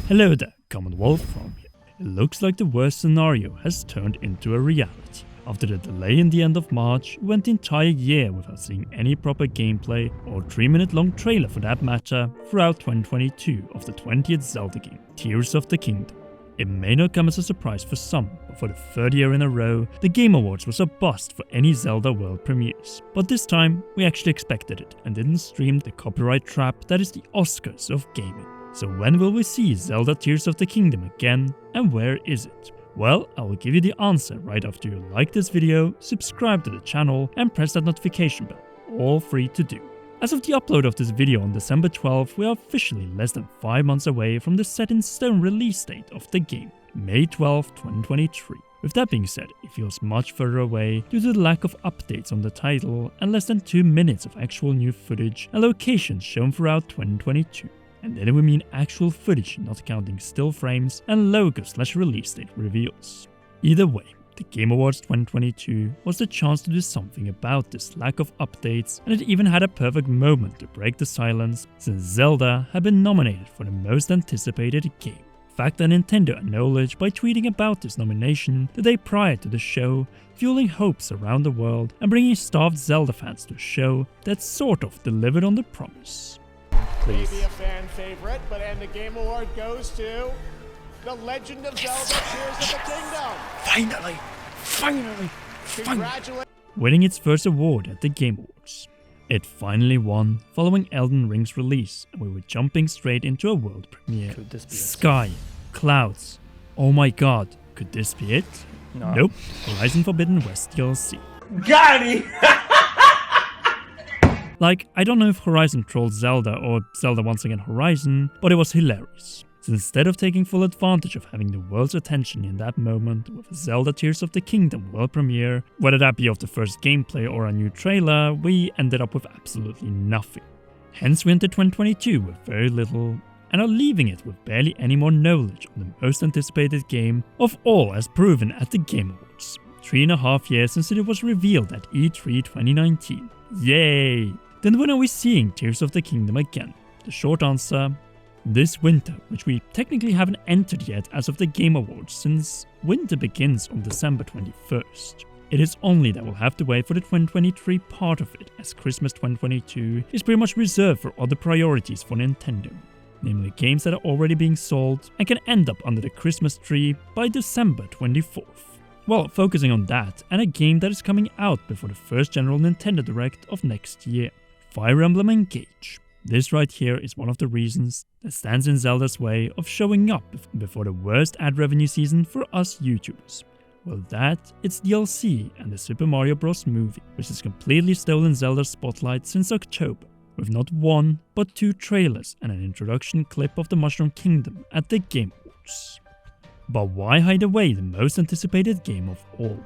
Hello there, Commonwealth from here. It looks like the worst scenario has turned into a reality. After the delay in the end of March, we went the entire year without seeing any proper gameplay or 3-minute long trailer for that matter throughout 2022 of the 20th Zelda game, Tears of the Kingdom. It may not come as a surprise for some, but for the third year in a row, the Game Awards was a bust for any Zelda world premieres. But this time, we actually expected it and didn't stream the copyright trap that is the Oscars of gaming. So when will we see Zelda Tears of the Kingdom again, and where is it? Well, I will give you the answer right after you like this video, subscribe to the channel and press that notification bell, all free to do. As of the upload of this video on December 12th, we are officially less than 5 months away from the set-in-stone release date of the game, May 12, 2023. With that being said, it feels much further away due to the lack of updates on the title and less than 2 minutes of actual new footage and locations shown throughout 2022. And then we mean actual footage, not counting still frames and logo/release date reveals. Either way, the Game Awards 2022 was the chance to do something about this lack of updates, and it even had a perfect moment to break the silence since Zelda had been nominated for the most anticipated game. Fact that Nintendo acknowledged by tweeting about this nomination the day prior to the show, fueling hopes around the world and bringing starved Zelda fans to a show that sort of delivered on the promise. Please. Maybe a fan favorite, and the Game Award goes to The Legend of Zelda Tears of the Kingdom. Finally! Congratulations. Winning its first award at the Game Awards. It finally won following Elden Ring's release, and we were jumping straight into a world premiere. Could this be it? Sky, clouds. Oh my god, could this be it? No. Nope. Horizon Forbidden West DLC. Got it! Like, I don't know if Horizon trolled Zelda or Zelda once again Horizon, but it was hilarious. So instead of taking full advantage of having the world's attention in that moment with a Zelda Tears of the Kingdom world premiere, whether that be of the first gameplay or a new trailer, we ended up with absolutely nothing. Hence we entered 2022 with very little, and are leaving it with barely any more knowledge on the most anticipated game of all as proven at the Game Awards. 3.5 years since it was revealed at E3 2019. Yay! Then when are we seeing Tears of the Kingdom again? The short answer, this winter, which we technically haven't entered yet as of the Game Awards since winter begins on December 21st. It is only that we'll have to wait for the 2023 part of it, as Christmas 2022 is pretty much reserved for other priorities for Nintendo, namely games that are already being sold and can end up under the Christmas tree by December 24th. Well, focusing on that, and a game that is coming out before the first general Nintendo Direct of next year, Fire Emblem Engage. This right here is one of the reasons that stands in Zelda's way of showing up before the worst ad revenue season for us YouTubers. Well, it's DLC and the Super Mario Bros. Movie, which has completely stolen Zelda's spotlight since October, with not one, but 2 trailers and an introduction clip of the Mushroom Kingdom at the Game Awards. But why hide away the most anticipated game of all?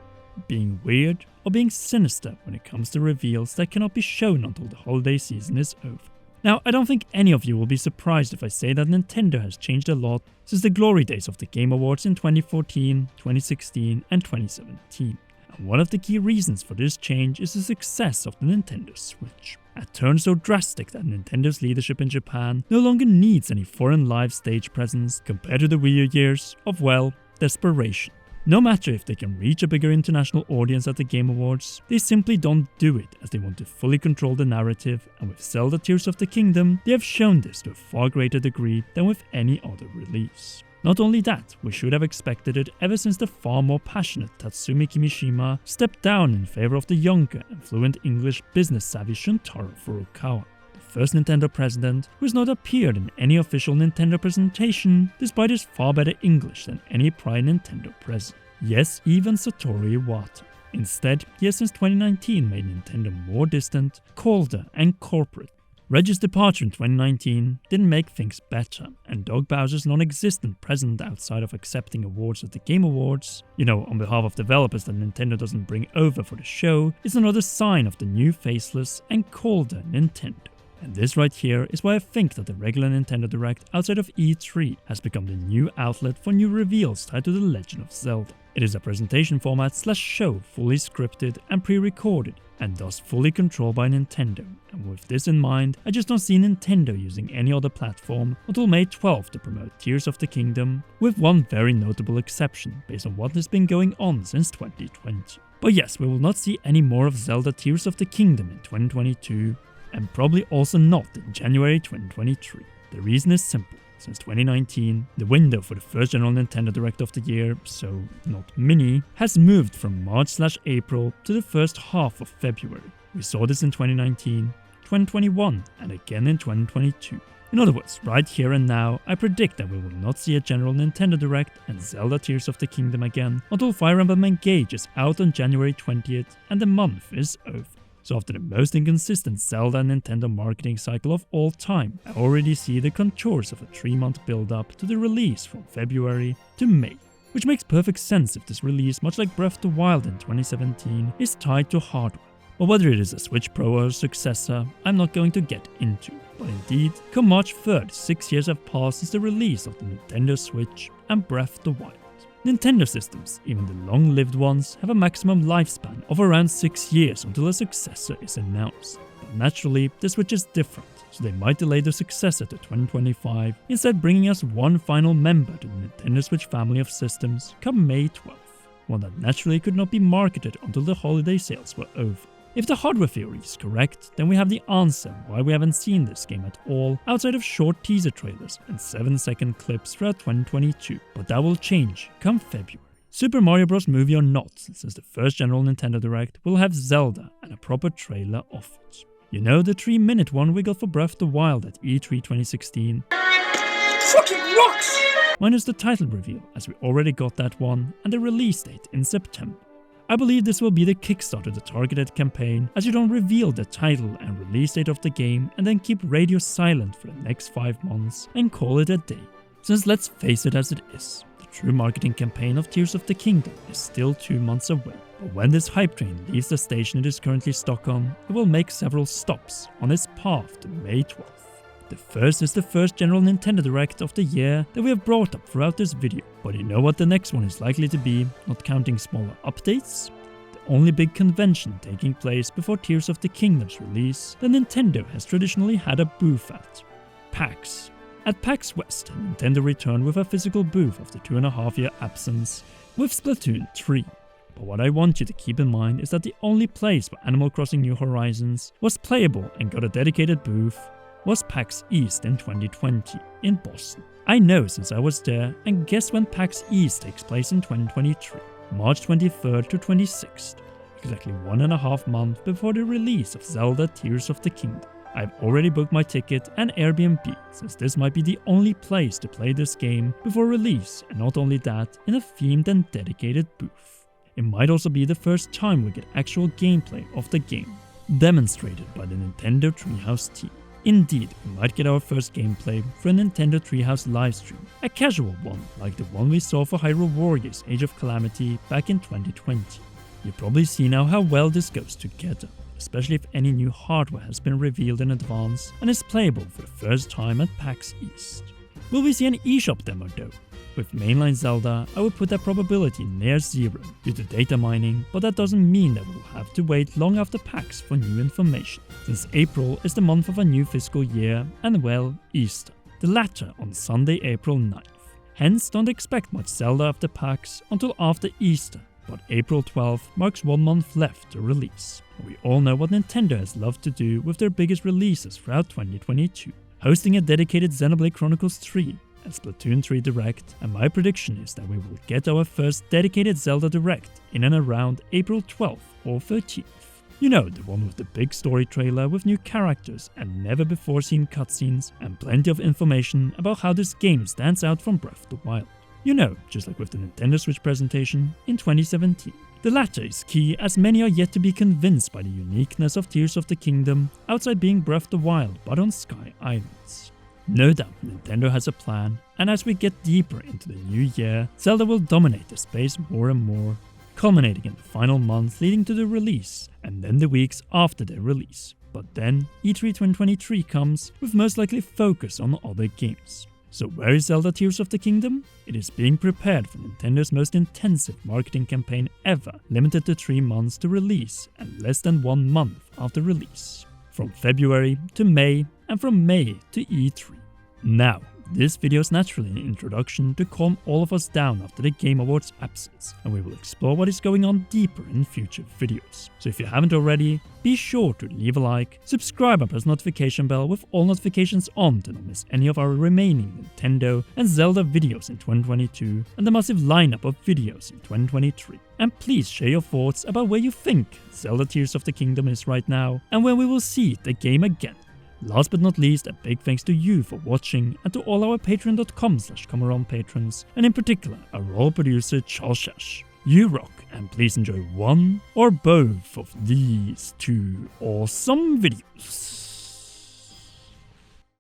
Being weird or being sinister when it comes to reveals that cannot be shown until the holiday season is over? Now, I don't think any of you will be surprised if I say that Nintendo has changed a lot since the glory days of the Game Awards in 2014, 2016 and 2017. And one of the key reasons for this change is the success of the Nintendo Switch. A turn so drastic that Nintendo's leadership in Japan no longer needs any foreign live stage presence compared to the Wii U years of, well, desperation. No matter if they can reach a bigger international audience at the Game Awards, they simply don't do it as they want to fully control the narrative, and with Zelda Tears of the Kingdom, they have shown this to a far greater degree than with any other release. Not only that, we should have expected it ever since the far more passionate Tatsumi Kimishima stepped down in favor of the younger and fluent English business-savvy Shuntaro Furukawa, the first Nintendo president who has not appeared in any official Nintendo presentation despite his far better English than any prior Nintendo president. Yes, even Satoru Iwata. Instead, he has since 2019 made Nintendo more distant, colder and corporate. Reggie's departure in 2019 didn't make things better, and Doug Bowser's non-existent presence outside of accepting awards at the Game Awards, on behalf of developers that Nintendo doesn't bring over for the show, is another sign of the new faceless and colder Nintendo. And this right here is why I think that the regular Nintendo Direct outside of E3 has become the new outlet for new reveals tied to The Legend of Zelda. It is a presentation format / show fully scripted and pre-recorded, and thus fully controlled by Nintendo. And with this in mind, I just don't see Nintendo using any other platform until May 12th to promote Tears of the Kingdom, with one very notable exception based on what has been going on since 2020. But yes, we will not see any more of Zelda Tears of the Kingdom in 2022, and probably also not in January 2023. The reason is simple. Since 2019, the window for the first general Nintendo Direct of the year, so not mini, has moved from March/April to the first half of February. We saw this in 2019, 2021, and again in 2022. In other words, right here and now, I predict that we will not see a general Nintendo Direct and Zelda Tears of the Kingdom again until Fire Emblem Engage is out on January 20th and the month is over. So after the most inconsistent Zelda and Nintendo marketing cycle of all time, I already see the contours of a 3-month build-up to the release from February to May. Which makes perfect sense if this release, much like Breath of the Wild in 2017, is tied to hardware. But whether it is a Switch Pro or a successor, I'm not going to get into. But indeed, come March 3rd, 6 years have passed since the release of the Nintendo Switch and Breath of the Wild. Nintendo systems, even the long-lived ones, have a maximum lifespan of around 6 years until a successor is announced. But naturally, the Switch is different, so they might delay the successor to 2025, instead bringing us one final member to the Nintendo Switch family of systems come May 12th, one that naturally could not be marketed until the holiday sales were over. If the hardware theory is correct, then we have the answer why we haven't seen this game at all outside of short teaser trailers and 7-second clips throughout 2022, but that will change come February. Super Mario Bros. Movie or not, since the first general Nintendo Direct will have Zelda and a proper trailer of it. You know, the 3-minute one we got for Breath of the Wild at E3 2016? Fucking rocks! Minus the title reveal, as we already got that one, and the release date in September. I believe this will be the kickstart of the targeted campaign, as you don't reveal the title and release date of the game and then keep radio silent for the next 5 months and call it a day. Since let's face it as it is, the true marketing campaign of Tears of the Kingdom is still 2 months away. But when this hype train leaves the station it is currently stuck on, it will make several stops on its path to May 12th. The first is the first general Nintendo Direct of the year that we have brought up throughout this video, but you know what the next one is likely to be, not counting smaller updates? The only big convention taking place before Tears of the Kingdom's release that Nintendo has traditionally had a booth at, PAX. At PAX West, Nintendo returned with a physical booth after 2.5-year absence with Splatoon 3. But what I want you to keep in mind is that the only place where Animal Crossing New Horizons was playable and got a dedicated booth was PAX East in 2020 in Boston. I know since I was there, and guess when PAX East takes place in 2023, March 23rd to 26th, exactly 1.5 months before the release of Zelda Tears of the Kingdom. I've already booked my ticket and Airbnb, since this might be the only place to play this game before release, and not only that, in a themed and dedicated booth. It might also be the first time we get actual gameplay of the game, demonstrated by the Nintendo Treehouse team. Indeed, we might get our first gameplay for a Nintendo Treehouse livestream, a casual one like the one we saw for Hyrule Warriors Age of Calamity back in 2020. You probably see now how well this goes together, especially if any new hardware has been revealed in advance and is playable for the first time at PAX East. Will we see an eShop demo though? With mainline Zelda, I would put that probability near 0 due to data mining, but that doesn't mean that we'll have to wait long after PAX for new information, since April is the month of a new fiscal year and, well, Easter, the latter on Sunday, April 9th. Hence, don't expect much Zelda after PAX until after Easter, but April 12th marks 1 month left to release. We all know what Nintendo has loved to do with their biggest releases throughout 2022, hosting a dedicated Xenoblade Chronicles 3, and Splatoon 3 Direct, and my prediction is that we will get our first dedicated Zelda Direct in and around April 12th or 13th. You know, the one with the big story trailer with new characters and never before seen cutscenes and plenty of information about how this game stands out from Breath of the Wild. You know, just like with the Nintendo Switch presentation in 2017. The latter is key as many are yet to be convinced by the uniqueness of Tears of the Kingdom outside being Breath of the Wild but on Sky Islands. No doubt Nintendo has a plan, and as we get deeper into the new year, Zelda will dominate the space more and more, culminating in the final month leading to the release, and then the weeks after their release. But then E3 2023 comes, with most likely focus on other games. So where is Zelda Tears of the Kingdom? It is being prepared for Nintendo's most intensive marketing campaign ever, limited to 3 months to release and less than 1 month after release. From February to May, and from May to E3. Now, this video is naturally an introduction to calm all of us down after the Game Awards absence, and we will explore what is going on deeper in future videos. So if you haven't already, be sure to leave a like, subscribe and press notification bell with all notifications on to not miss any of our remaining Nintendo and Zelda videos in 2022 and the massive lineup of videos in 2023. And please share your thoughts about where you think Zelda Tears of the Kingdom is right now and when we will see the game again. Last but not least, a big thanks to you for watching and to all our patreon.com/Come patrons, and in particular our role producer Charles Shash. You rock, and please enjoy one or both of these 2 awesome videos.